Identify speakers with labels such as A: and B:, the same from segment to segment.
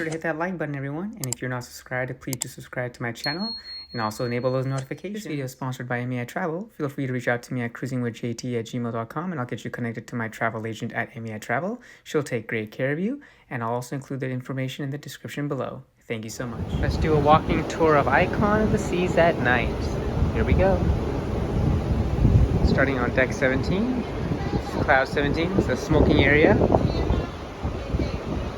A: to hit that like button, everyone. And if you're not subscribed, please do subscribe to my channel and also enable those notifications. This video is sponsored by MEI Travel. Feel free to reach out to me at cruisingwithjt@gmail.com and I'll get you connected to my travel agent at MEI Travel. She'll take great care of you, and I'll also include the information in the description below. Thank you so much. Let's do a walking tour of Icon of the Seas at night. Here we go. Starting on deck 17, Cloud 17, it's the smoking area.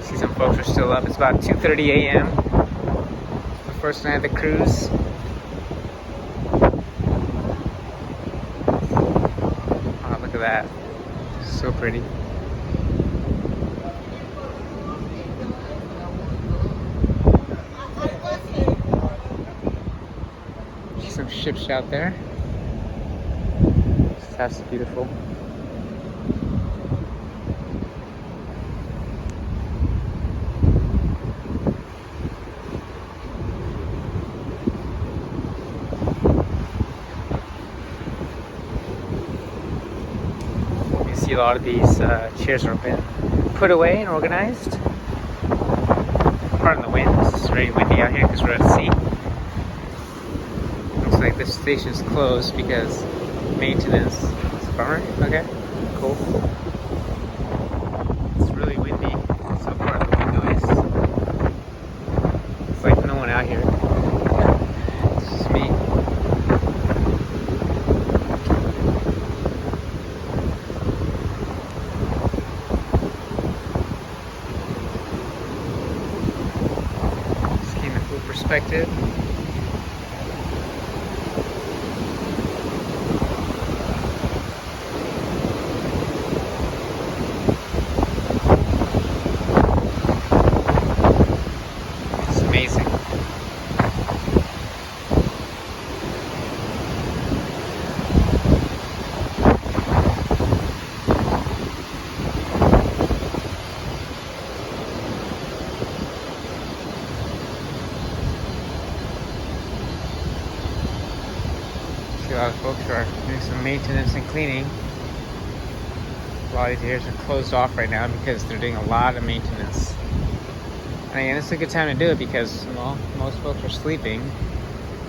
A: See some folks are still up. It's about 2:30 a.m. The first night of the cruise. Oh, look at that. So pretty. See some ships out there. That's beautiful. You see a lot of these chairs are been put away and organized. Pardon the wind, it's very windy out here because we're at sea. Looks like this station's closed because maintenance. It's a bummer. Okay, cool. It's really windy, so part of the wind noise. It's like no one out here. It's just me. Just came in full perspective. Amazing. See a lot of folks are doing some maintenance and cleaning. A lot of these areas are closed off right now because they're doing a lot of maintenance. And again, it's a good time to do it because, well, most folks are sleeping.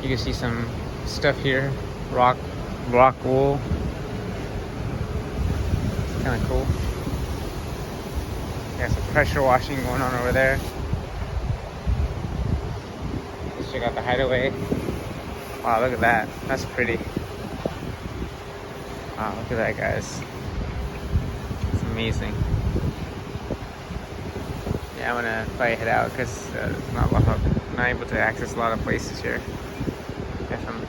A: You can see some stuff here, rock wool. Kind of cool. Got some pressure washing going on over there. Let's check out the hideaway. Wow, look at that. That's pretty. Wow, look at that, guys. It's amazing. Yeah, I'm gonna probably head out because not able to access a lot of places here. Got some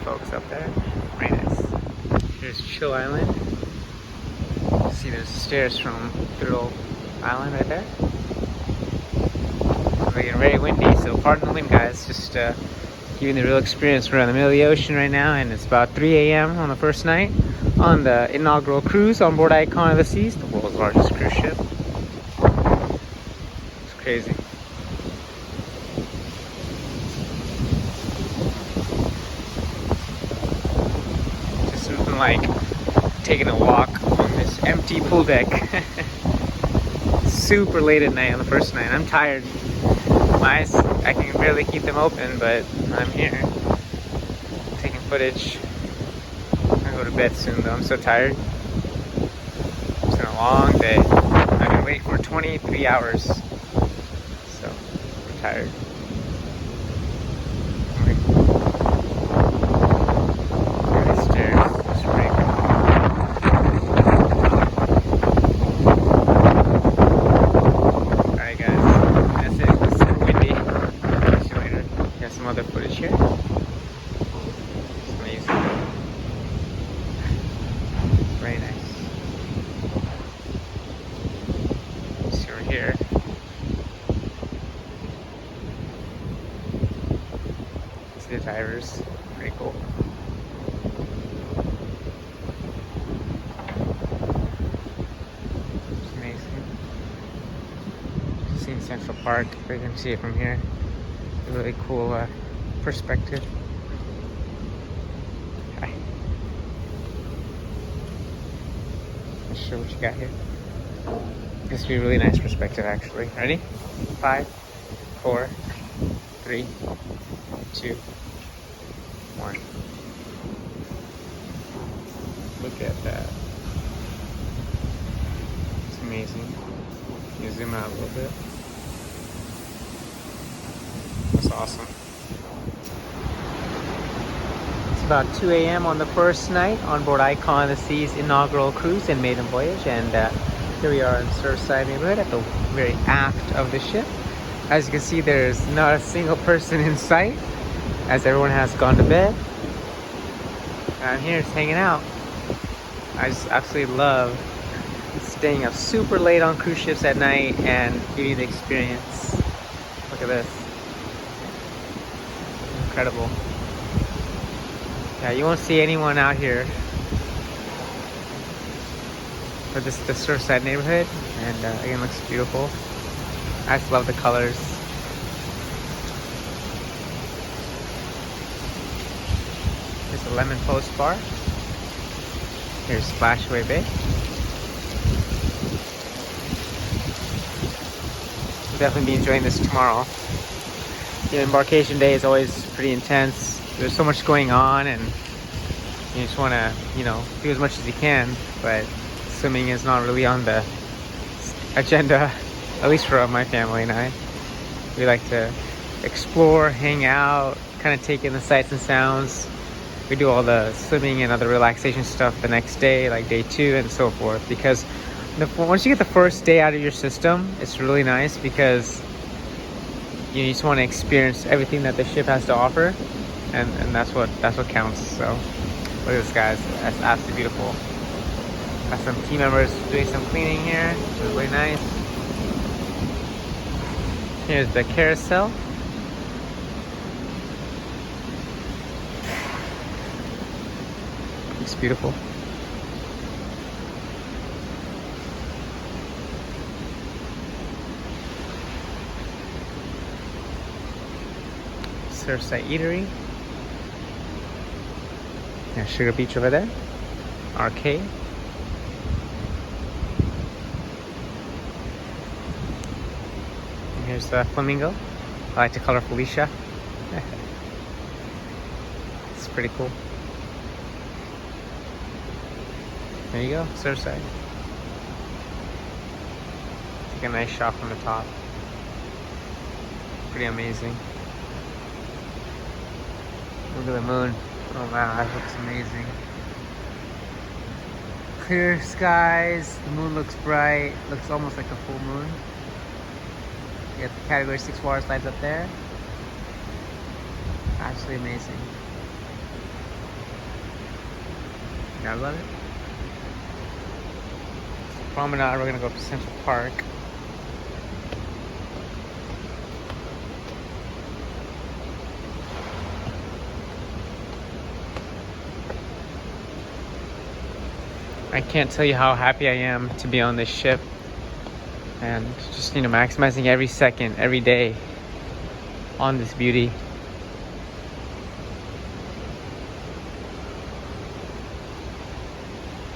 A: folks up there. Very nice. Here's Chill Island. See, there's stairs from Thrill Island right there. It's getting very windy, so pardon the wind, guys. Just giving the real experience. We're in the middle of the ocean right now, and it's about 3 a.m. on the first night on the inaugural cruise on board Icon of the Seas, the world's largest cruise ship. Crazy. Just something like taking a walk on this empty pool deck. Super late at night on the first night. I'm tired. My eyes, I can barely keep them open, but I'm here taking footage. I'm gonna go to bed soon though. I'm so tired. It's been a long day. I've been waiting for 23 hours. So, I'm tired. These stairs. It's pretty cool. Alright guys, that's it. It's super windy. I'll see you later. Got some other footage here. It's amazing. Very nice. So we're here. The divers, pretty cool. It's amazing. Seeing Central Park, you can see it from here. A really cool perspective. Hi. Let's show what you got here. This would be a really nice perspective, actually. Ready? 5, 4, 3, 2, 1. Look at that. It's amazing. You zoom out a little bit. That's awesome. It's about 2 a.m. on the first night on board Icon of the Sea's inaugural cruise and maiden voyage, and here we are in Surfside neighborhood at the very aft of the ship. As you can see, there's not a single person in sight, as everyone has gone to bed. I'm here just hanging out. I just absolutely love staying up super late on cruise ships at night and giving you the experience. Look at this. Incredible. Yeah, you won't see anyone out here for the Surfside neighborhood, and again, looks beautiful. I just love the colors. Here's the Lemon Post Bar. Here's Splashaway Bay. We'll definitely be enjoying this tomorrow. You know, embarkation day is always pretty intense. There's so much going on, and you just want to, you know, do as much as you can, but swimming is not really on the agenda, at least for my family and I. We like to explore, hang out, kind of take in the sights and sounds. We do all the swimming and other relaxation stuff the next day, like day 2 and so forth, because once you get the first day out of your system, it's really nice because you just want to experience everything that the ship has to offer, and that's what counts. So look at this, guys. That's absolutely beautiful. Got some team members doing some cleaning here, which is really nice. Here's the carousel. It's beautiful. Surfside Eatery. There's Sugar Beach over there. Arcade. And here's the Flamingo. I like to call her Felicia. It's pretty cool. There you go, Surfside. Take a nice shot from the top. Pretty amazing. Look at the moon. Oh wow, that looks amazing. Clear skies, the moon looks bright, looks almost like a full moon. You got the Category 6 water slides up there. Absolutely amazing. I love it. Promenade, we're gonna go to Central Park. I can't tell you how happy I am to be on this ship and just, you know, maximizing every second, every day on this beauty.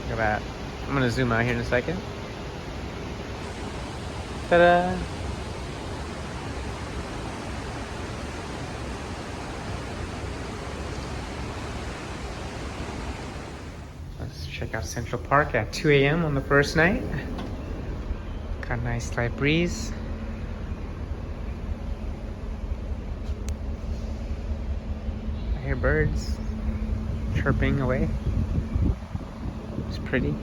A: Look at that. I'm gonna zoom out here in a second. Ta-da! Let's check out Central Park at 2 a.m. on the first night. Got a nice light breeze. I hear birds chirping away. It's pretty.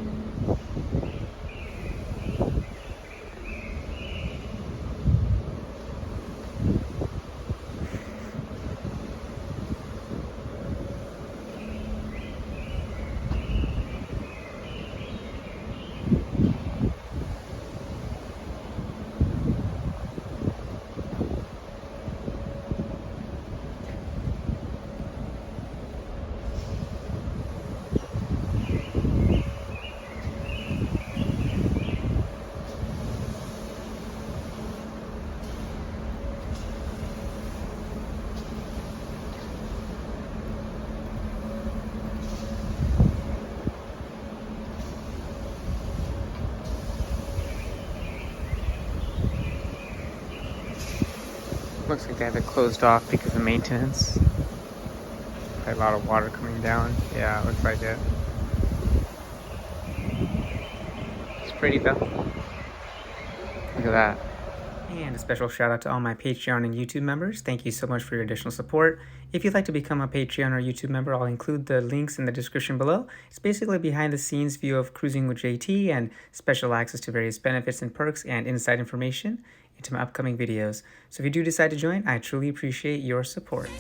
A: Looks like they have it closed off because of maintenance. A lot of water coming down. Yeah, looks like it. It's pretty though. Look at that. And a special shout out to all my Patreon and YouTube members. Thank you so much for your additional support. If you'd like to become a Patreon or YouTube member, I'll include the links in the description below. It's basically a behind the scenes view of Cruising with JT and special access to various benefits and perks and inside information into my upcoming videos. So if you do decide to join, I truly appreciate your support.